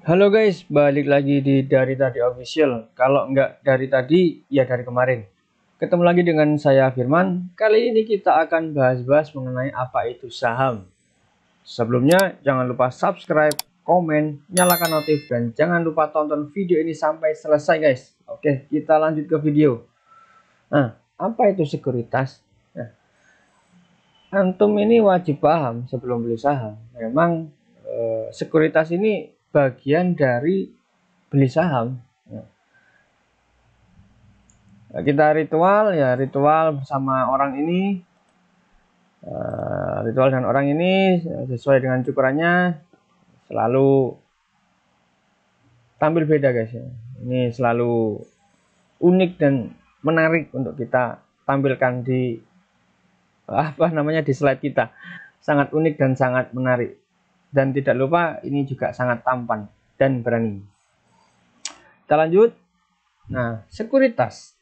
Halo guys, balik lagi di Dari Tadi Official. Kalau nggak dari tadi, ya dari kemarin. Ketemu lagi dengan saya Firman. Kali ini kita akan bahas-bahas mengenai apa itu saham. Sebelumnya, jangan lupa subscribe, komen, nyalakan notif, dan jangan lupa tonton video ini sampai selesai guys. Oke, kita lanjut ke video. Nah, apa itu sekuritas? Nah, antum ini wajib paham sebelum beli saham. Memang sekuritas ini bagian dari beli saham. Nah, kita ritual ya, ritual bersama orang ini, ritual dan orang ini sesuai dengan cukurannya selalu tampil beda guys ya. Ini selalu unik dan menarik untuk kita tampilkan di di slide kita. Sangat unik dan sangat menarik. Dan tidak lupa ini juga sangat tampan dan berani. Kita lanjut. Nah, sekuritas.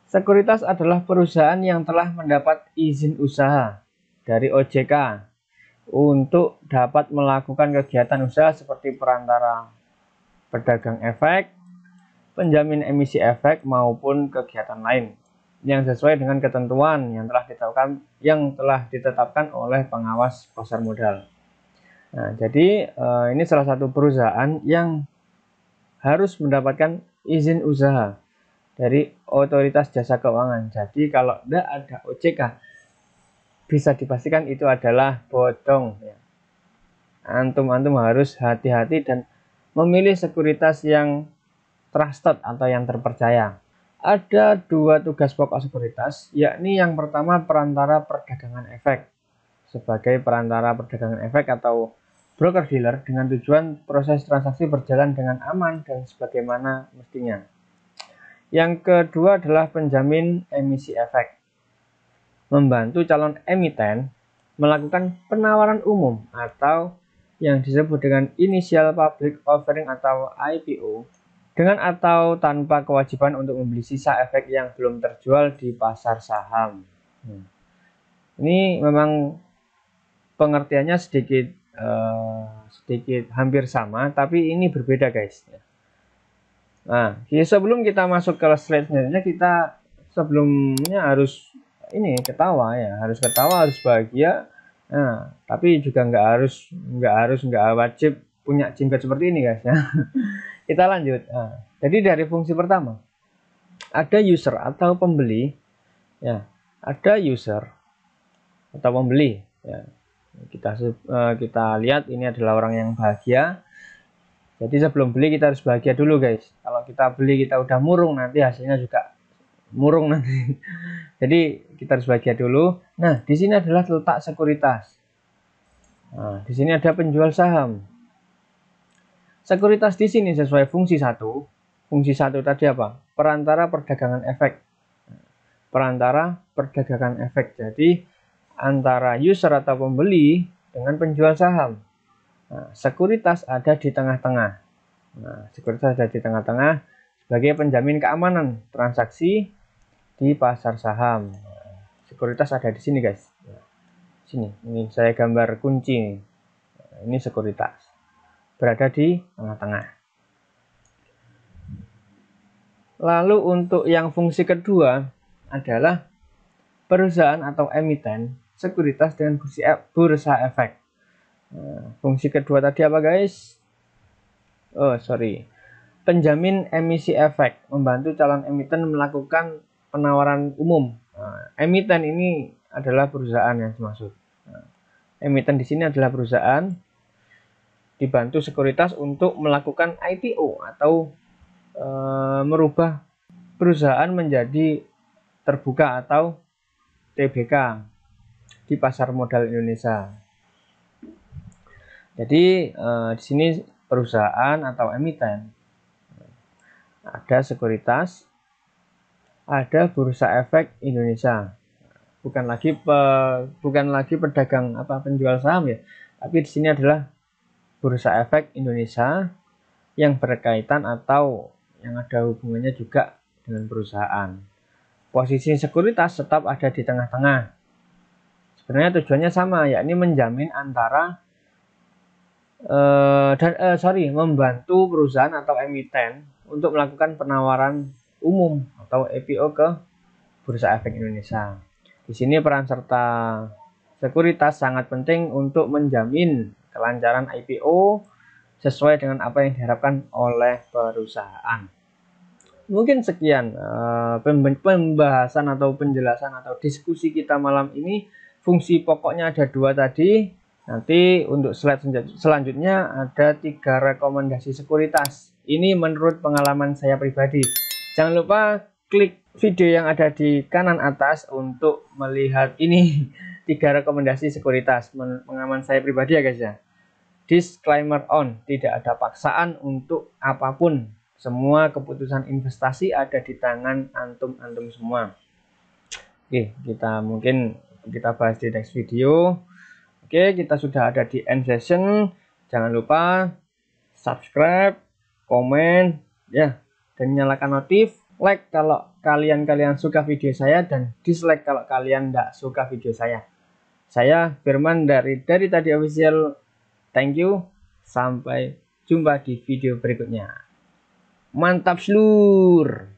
Sekuritas adalah perusahaan yang telah mendapat izin usaha dari OJK untuk dapat melakukan kegiatan usaha seperti perantara pedagang efek, penjamin emisi efek maupun kegiatan lain yang sesuai dengan ketentuan yang telah ditetapkan oleh pengawas pasar modal. Nah, jadi ini salah satu perusahaan yang harus mendapatkan izin usaha dari Otoritas Jasa Keuangan. Jadi kalau tidak ada OJK, bisa dipastikan itu adalah bodong. Antum harus hati-hati dan memilih sekuritas yang trusted atau yang terpercaya. Ada dua tugas pokok sekuritas, yakni yang pertama perantara perdagangan efek. Sebagai perantara perdagangan efek atau broker dealer dengan tujuan proses transaksi berjalan dengan aman dan sebagaimana mestinya. Yang kedua adalah penjamin emisi efek. Membantu calon emiten melakukan penawaran umum atau yang disebut dengan initial public offering atau IPO dengan atau tanpa kewajiban untuk membeli sisa efek yang belum terjual di pasar saham. Ini memang pengertiannya sedikit hampir sama, tapi ini berbeda guys. Nah, sebelum kita masuk ke slide selanjutnya, kita sebelumnya harus ketawa ya, harus bahagia. Nah, tapi juga nggak wajib punya jenggot seperti ini guys ya. Kita lanjut. Nah, jadi dari fungsi pertama ada user atau pembeli, ya, ada user atau pembeli. Ya, kita lihat ini adalah orang yang bahagia. Jadi sebelum beli kita harus bahagia dulu guys. Kalau kita beli kita udah murung, nanti hasilnya juga murung nanti. Jadi kita harus bahagia dulu. Nah, di sini adalah letak sekuritas. Nah, di sini ada penjual saham. Sekuritas di sini sesuai fungsi 1. Fungsi 1 tadi apa? Perantara perdagangan efek. Perantara perdagangan efek. Jadi antara user atau pembeli dengan penjual saham. Nah, sekuritas ada di tengah-tengah. Nah, sekuritas ada di tengah-tengah sebagai penjamin keamanan transaksi di pasar saham. Nah, sekuritas ada di sini guys. Sini, ini saya gambar kunci. Nah, ini sekuritas berada di tengah-tengah. Lalu untuk yang fungsi kedua adalah perusahaan atau emiten sekuritas dengan bursa efek. Nah, fungsi kedua tadi apa guys? Penjamin emisi efek, membantu calon emiten melakukan penawaran umum. Nah, emiten ini adalah perusahaan yang dimaksud. Nah, emiten di sini adalah perusahaan, dibantu sekuritas untuk melakukan IPO atau merubah perusahaan menjadi terbuka atau TBK di pasar modal Indonesia. Jadi di sini perusahaan atau emiten, ada sekuritas, ada bursa efek Indonesia. Bukan lagi pedagang penjual saham ya, tapi di sini adalah bursa efek Indonesia yang berkaitan atau yang ada hubungannya juga dengan perusahaan. Posisi sekuritas tetap ada di tengah-tengah. Sebenarnya tujuannya sama, yakni menjamin antara membantu perusahaan atau emiten untuk melakukan penawaran umum atau IPO ke Bursa Efek Indonesia. Di sini peran serta sekuritas sangat penting untuk menjamin kelancaran IPO sesuai dengan apa yang diharapkan oleh perusahaan. Mungkin sekian pembahasan atau penjelasan atau diskusi kita malam ini. Fungsi pokoknya ada 2 tadi. Nanti untuk slide selanjutnya ada 3 rekomendasi sekuritas. Ini menurut pengalaman saya pribadi. Jangan lupa klik video yang ada di kanan atas untuk melihat ini 3 rekomendasi sekuritas. Pengalaman saya pribadi ya guys ya. Disclaimer on, tidak ada paksaan untuk apapun. Semua keputusan investasi ada di tangan antum semua. Oke, kita bahas di next video. Oke, kita sudah ada di end session. Jangan lupa subscribe, komen, ya, dan nyalakan notif. Like kalau kalian suka video saya, dan dislike kalau kalian tidak suka video saya. Saya Firman dari Tadi Official. Thank you. Sampai jumpa di video berikutnya. Mantap seluruh.